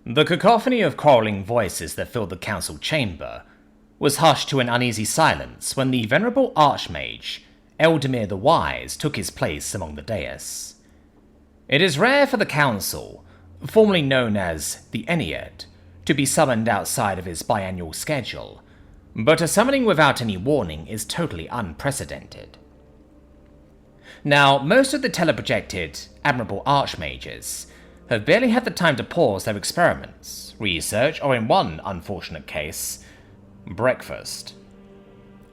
The cacophony of quarrelling voices that filled the council chamber was hushed to an uneasy silence when the venerable Archmage, Eldemir the Wise, took his place among the dais. It is rare for the council, formerly known as the Ennead, to be summoned outside of his biannual schedule, but a summoning without any warning is totally unprecedented. Now, most of the teleprojected Admirable Archmages have barely had the time to pause their experiments, research, or in one unfortunate case, breakfast.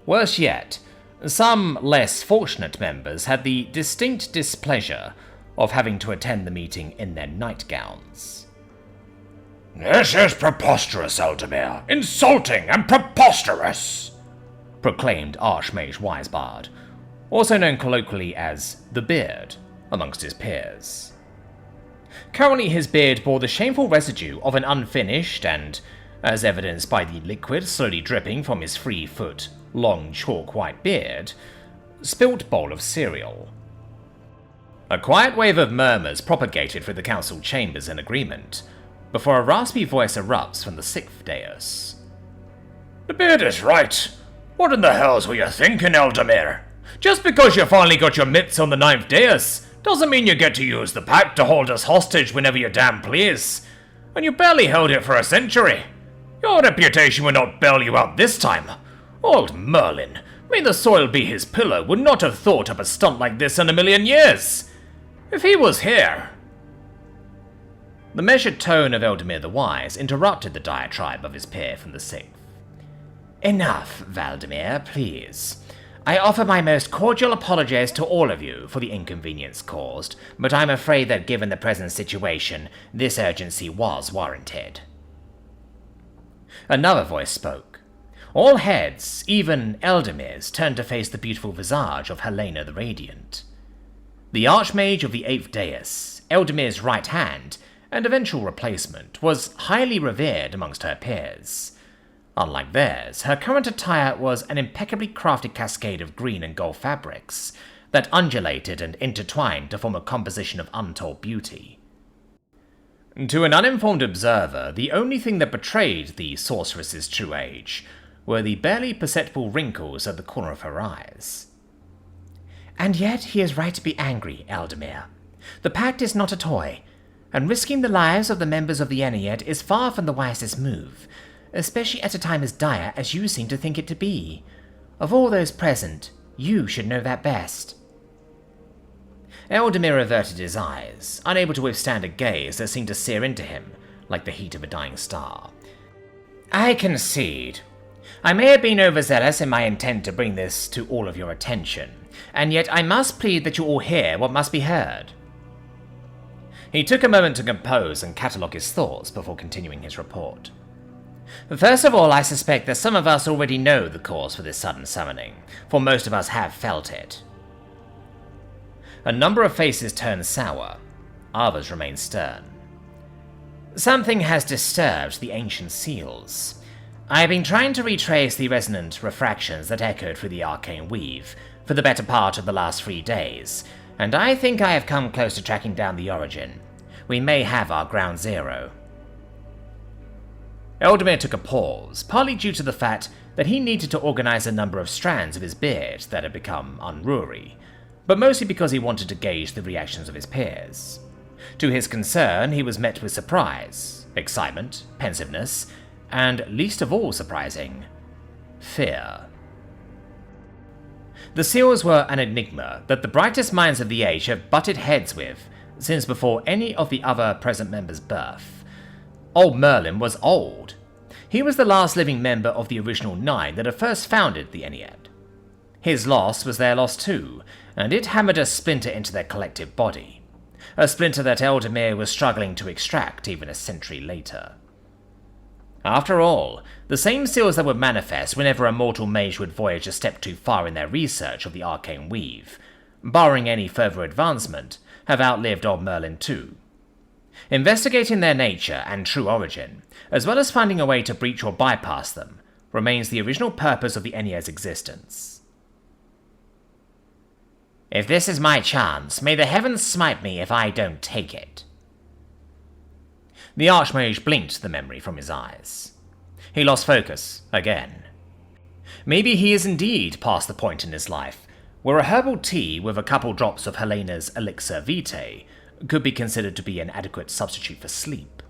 Worse yet, some less fortunate members had the distinct displeasure of having to attend the meeting in their nightgowns. "This is preposterous, Eldemir! Insulting and preposterous!" proclaimed Archmage Wisebard, also known colloquially as the Beard, amongst his peers. Currently his beard bore the shameful residue of an unfinished and, as evidenced by the liquid slowly dripping from his 3-foot long chalk-white beard, spilt bowl of cereal. A quiet wave of murmurs propagated through the council chambers in agreement, before a raspy voice erupts from the 6th dais. "The beard is right. What in the hells were you thinking, Eldemir? Just because you finally got your mitts on the 9th dais doesn't mean you get to use the pact to hold us hostage whenever you damn please. And you barely held it for a century. Your reputation will not bail you out this time. Old Merlin, may the soil be his pillow, would not have thought up a stunt like this in a million years. If he was here..." The measured tone of Eldemir the Wise interrupted the diatribe of his peer from the 6th. "Enough, Valdemir, please. I offer my most cordial apologies to all of you for the inconvenience caused, but I'm afraid that given the present situation, this urgency was warranted." Another voice spoke. All heads, even Eldemir's, turned to face the beautiful visage of Helena the Radiant. The Archmage of the 8th dais, Eldemir's right hand, and eventual replacement, was highly revered amongst her peers. Unlike theirs, her current attire was an impeccably crafted cascade of green and gold fabrics that undulated and intertwined to form a composition of untold beauty. To an uninformed observer, the only thing that betrayed the sorceress's true age were the barely perceptible wrinkles at the corner of her eyes. "And yet he is right to be angry, Eldemir. The pact is not a toy, and risking the lives of the members of the Ennead is far from the wisest move, especially at a time as dire as you seem to think it to be. Of all those present, you should know that best." Eldemir averted his eyes, unable to withstand a gaze that seemed to sear into him like the heat of a dying star. "I concede. I may have been overzealous in my intent to bring this to all of your attention, and yet I must plead that you all hear what must be heard." He took a moment to compose and catalogue his thoughts before continuing his report. "First of all, I suspect that some of us already know the cause for this sudden summoning, for most of us have felt it." A number of faces turned sour, others remained stern. "Something has disturbed the ancient seals. I have been trying to retrace the resonant refractions that echoed through the arcane weave for the better part of the last 3 days, and I think I have come close to tracking down the origin. We may have our ground zero." Eldemir took a pause, partly due to the fact that he needed to organize a number of strands of his beard that had become unruly, but mostly because he wanted to gauge the reactions of his peers. To his concern, he was met with surprise, excitement, pensiveness, and, least of all surprising, fear. The seals were an enigma that the brightest minds of the age have butted heads with since before any of the other present members' birth. Old Merlin was old. He was the last living member of the original 9 that had first founded the Ennead. His loss was their loss too, and it hammered a splinter into their collective body. A splinter that Eldemir was struggling to extract even a century later. After all, the same seals that would manifest whenever a mortal mage would voyage a step too far in their research of the arcane weave, barring any further advancement, have outlived old Merlin too. Investigating their nature and true origin, as well as finding a way to breach or bypass them, remains the original purpose of the Ennead's existence. "If this is my chance, may the heavens smite me if I don't take it." The Archmage blinked the memory from his eyes. He lost focus again. Maybe he is indeed past the point in his life where a herbal tea with a couple drops of Helena's elixir vitae could be considered to be an adequate substitute for sleep.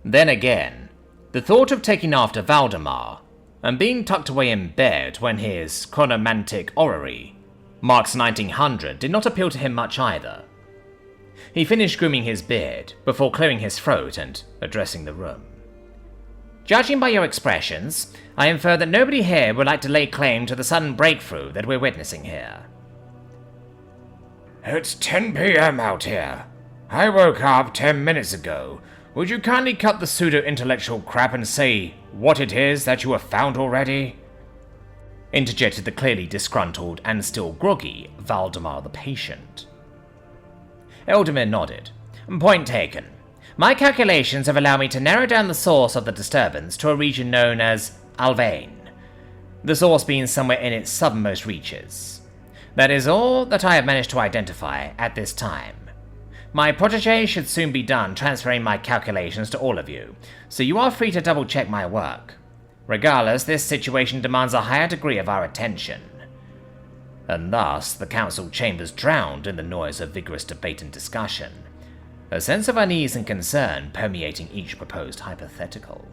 Then again, the thought of taking after Valdemar and being tucked away in bed when his chronomantic orrery marks 1900 did not appeal to him much either. He finished grooming his beard before clearing his throat and addressing the room. Judging by your expressions, I infer that nobody here would like to lay claim to the sudden breakthrough that we're witnessing here. It's 10 p.m. out here. I woke up 10 minutes ago. Would you kindly cut the pseudo-intellectual crap and say what it is that you have found already? Interjected the clearly disgruntled and still groggy Valdemar the patient. Eldamir nodded. Point taken. My calculations have allowed me to narrow down the source of the disturbance to a region known as Alvain, the source being somewhere in its southernmost reaches. That is all that I have managed to identify at this time. My protege should soon be done transferring my calculations to all of you, so you are free to double-check my work. Regardless, this situation demands a higher degree of our attention. And thus, the council chambers drowned in the noise of vigorous debate and discussion, a sense of unease and concern permeating each proposed hypothetical.